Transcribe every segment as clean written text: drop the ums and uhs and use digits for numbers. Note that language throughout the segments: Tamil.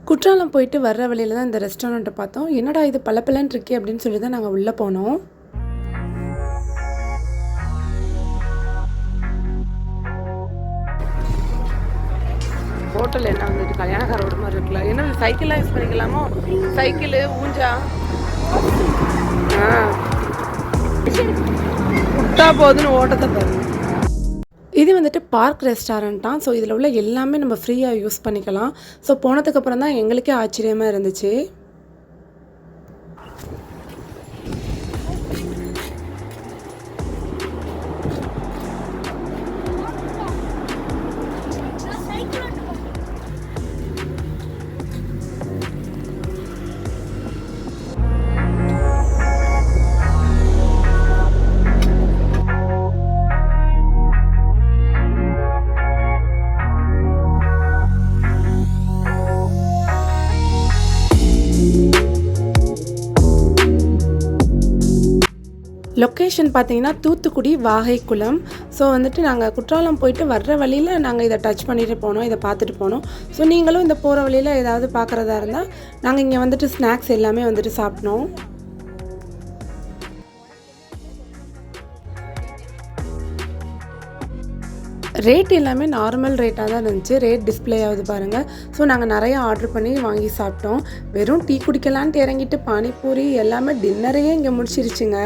குற்றாலம் போயிட்டு வர்ற வழியில தான் இந்த ரெஸ்டாரண்ட்டை பார்த்தோம். என்னடா இது பளபளன்னு இருக்கே அப்படின்னு சொல்லி தான் நாங்கள் உள்ளே போனோம். ஹோட்டல் என்ன வந்துட்டு கல்யாணக்காரோட மாதிரி இருக்குல்ல. என்ன சைக்கிள்லாம் யூஸ் பண்ணிக்கலாமோ? சைக்கிள் ஊஞ்சா விட்டா போகுதுன்னு ஓட்டத்தை பாருங்க. இது வந்துட்டு பார்க் ரெஸ்டாரண்ட் தான். ஸோ இதில் உள்ள எல்லாமே நம்ம ஃப்ரீயாக யூஸ் பண்ணிக்கலாம். ஸோ போனதுக்கப்புறம் தான் எங்களுக்கே ஆச்சரியமாக இருந்துச்சு. லொக்கேஷன் பார்த்தீங்கன்னா தூத்துக்குடி வாகைக்குளம். ஸோ வந்துட்டு நாங்கள் குற்றாலம் போயிட்டு வர்ற வழியில் நாங்கள் இதை டச் பண்ணிட்டு போனோம், இதை பார்த்துட்டு போனோம். ஸோ நீங்களும் இந்த போகிற வழியில் ஏதாவது பார்க்குறதா இருந்தால் நாங்கள் இங்கே வந்துட்டு ஸ்நாக்ஸ் எல்லாமே வந்துட்டு சாப்பிட்டோம். ரேட் எல்லாமே நார்மல் ரேட்டாக தான் இருந்துச்சு. ரேட் டிஸ்பிளே ஆகுது பாருங்கள். ஸோ நாங்கள் நிறையா ஆர்டர் பண்ணி வாங்கி சாப்பிட்டோம். வெறும் டீ குடிக்கலான்ட்டு இறங்கிட்டு பானிபூரி எல்லாமே டின்னரையே இங்கே முடிச்சிருச்சுங்க.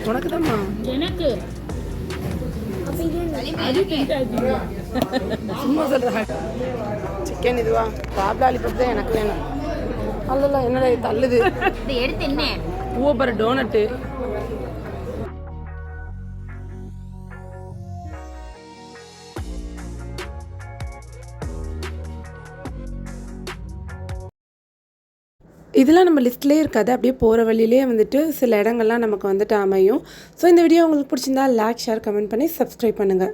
உனக்கு தான்மா? எனக்கு சும்மா சொல்ற சிக்கன் இதுவா? கிராப் லாலிபாப் தான் எனக்கு வேணும். அல்ல என்னடா தள்ளுது எடுத்து என்ன பூவை பாரு. டோனட்டு இதெல்லாம் நம்ம லிஸ்ட்லேயே இருக்காது. அப்படியே போகிற வழியிலே வந்துட்டு சில இடங்கள்லாம் நமக்கு வந்துட்டு அமையும். ஸோ இந்த வீடியோ உங்களுக்கு பிடிச்சிருந்தா லைக், ஷேர், கமெண்ட் பண்ணி சப்ஸ்கிரைப் பண்ணுங்கள்.